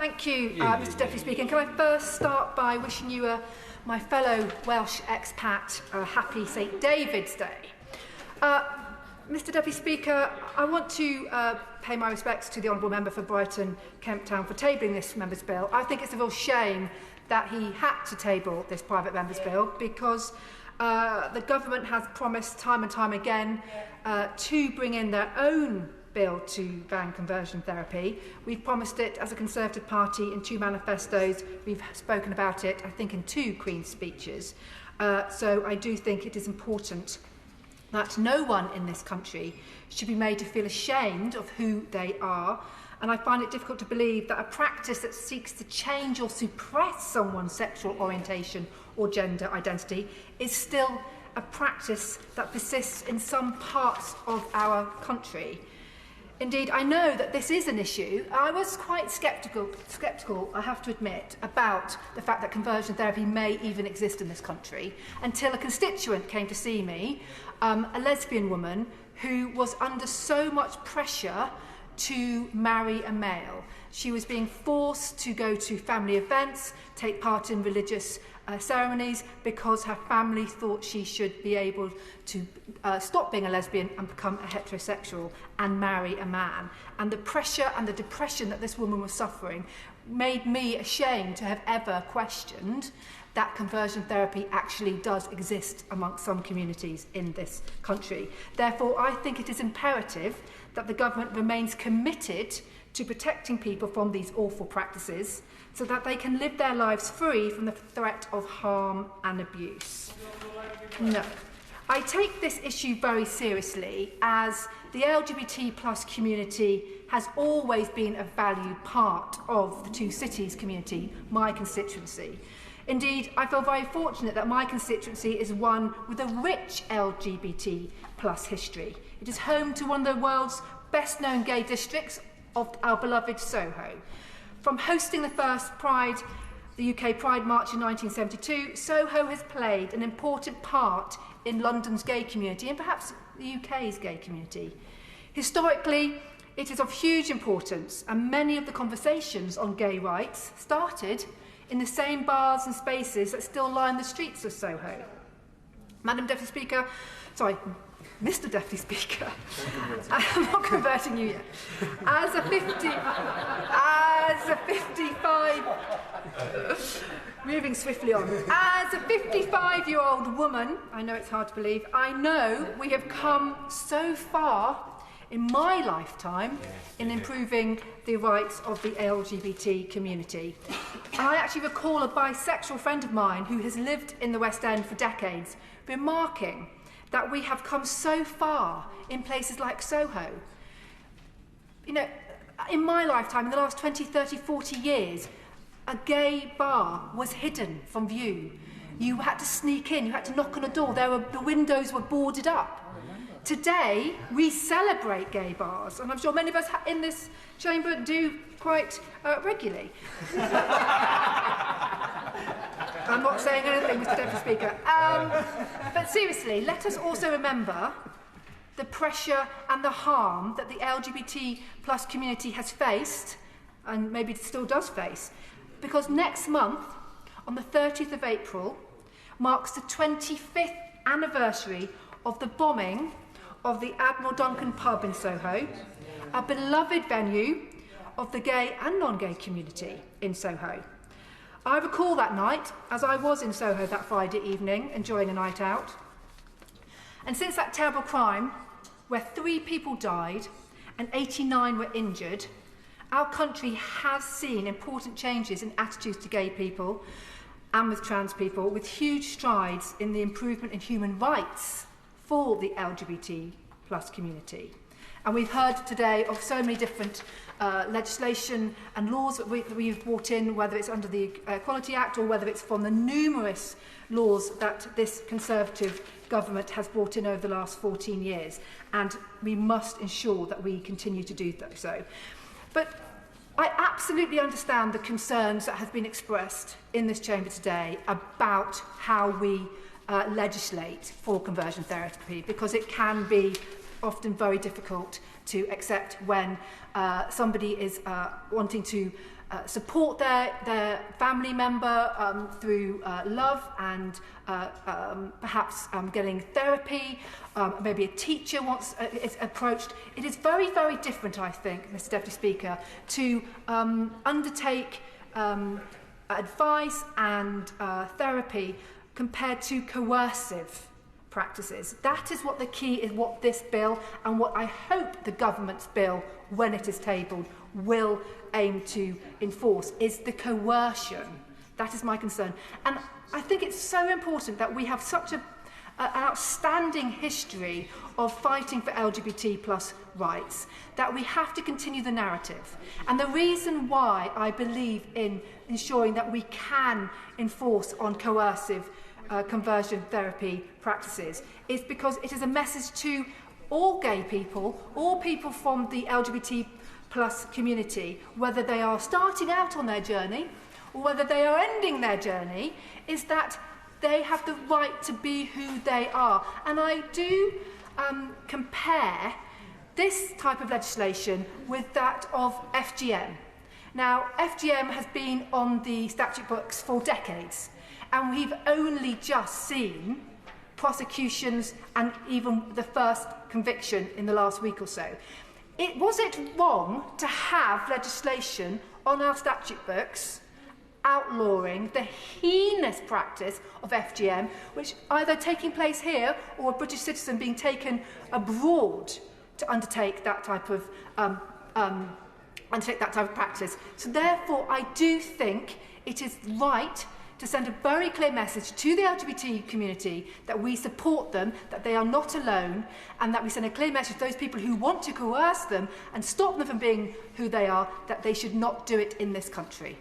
Thank you, Mr Deputy Speaker. And can I first start by wishing you, my fellow Welsh expat, a happy St David's Day. Mr Deputy Speaker, I want to pay my respects to the Honourable Member for Brighton Kemp Town for tabling this Members' Bill. I think it's a real shame that he had to table this private Members' Bill because the government has promised time and time again to bring in their own bill to ban conversion therapy. We've promised it as a Conservative Party in 2 manifestos. We've spoken about it, I think, in 2 Queen's speeches. So I do think it is important that no one in this country should be made to feel ashamed of who they are. And I find it difficult to believe that a practice that seeks to change or suppress someone's sexual orientation or gender identity is still a practice that persists in some parts of our country. Indeed, I know that this is an issue. I was quite sceptical, I have to admit, about the fact that conversion therapy may even exist in this country until a constituent came to see me, a lesbian woman who was under so much pressure to marry a male. She was being forced to go to family events, take part in religious ceremonies because her family thought she should be able to stop being a lesbian and become a heterosexual and marry a man. And the pressure and the depression that this woman was suffering made me ashamed to have ever questioned that conversion therapy actually does exist amongst some communities in this country. Therefore, I think it is imperative that the government remains committed to protecting people from these awful practices so that they can live their lives free from the threat of harm and abuse. No. I take this issue very seriously as the LGBT plus community has always been a valued part of the Two Cities community, my constituency. Indeed, I feel very fortunate that my constituency is one with a rich LGBT plus history. It is home to one of the world's best known gay districts of our beloved Soho. From hosting the first the UK Pride March in 1972, Soho has played an important part in London's gay community and perhaps the UK's gay community. Historically, it is of huge importance, and many of the conversations on gay rights started in the same bars and spaces that still line the streets of Soho. Madam Deputy Speaker, sorry, Mr Deputy Speaker, I'm not converting you yet. As a 55, moving swiftly on, as a 55-year-old woman, I know it's hard to believe, I know we have come so far in my lifetime in improving the rights of the LGBT community. And I actually recall a bisexual friend of mine who has lived in the West End for decades remarking that we have come so far in places like Soho. You know, in my lifetime, in the last 20, 30, 40 years, a gay bar was hidden from view. You had to sneak in, you had to knock on a door, the windows were boarded up. Today, we celebrate gay bars, and I'm sure many of us in this chamber do quite regularly. I'm not saying anything, Mr Deputy Speaker. But seriously, let us also remember the pressure and the harm that the LGBT plus community has faced, and maybe still does face, because next month, on the 30th of April, marks the 25th anniversary of the bombing of the Admiral Duncan pub in Soho, a beloved venue of the gay and non-gay community in Soho. I recall that night, as I was in Soho that Friday evening, enjoying a night out. And since that terrible crime, where 3 people died and 89 were injured, our country has seen important changes in attitudes to gay people and with trans people, with huge strides in the improvement in human rights for the LGBT plus community. And we've heard today of so many different legislation and laws that we've brought in, whether it's under the Equality Act or whether it's from the numerous laws that this Conservative government has brought in over the last 14 years. And we must ensure that we continue to do so. But I absolutely understand the concerns that have been expressed in this chamber today about how we legislate for conversion therapy, because it can be often very difficult to accept when somebody is wanting to support their family member through love and perhaps getting therapy. Maybe a teacher is approached. It is very, very different, I think, Mr. Deputy Speaker, to undertake advice and therapy compared to coercive practices. That is what the key is, what this bill and what I hope the government's bill, when it is tabled, will aim to enforce, is the coercion. That is my concern. And I think it's so important that we have such an outstanding history of fighting for LGBT plus rights, that we have to continue the narrative. And the reason why I believe in ensuring that we can enforce on coercive conversion therapy practices is because it is a message to all gay people, all people from the LGBT plus community, whether they are starting out on their journey or whether they are ending their journey, is that they have the right to be who they are. And I do compare this type of legislation with that of FGM. Now, FGM has been on the statute books for decades, and we've only just seen prosecutions and even the first conviction in the last week or so. Was it wrong to have legislation on our statute books outlawing the heinous practice of FGM, which either taking place here or a British citizen being taken abroad to undertake that type of practice? So therefore, I do think it is right to send a very clear message to the LGBT community that we support them, that they are not alone, and that we send a clear message to those people who want to coerce them and stop them from being who they are, that they should not do it in this country.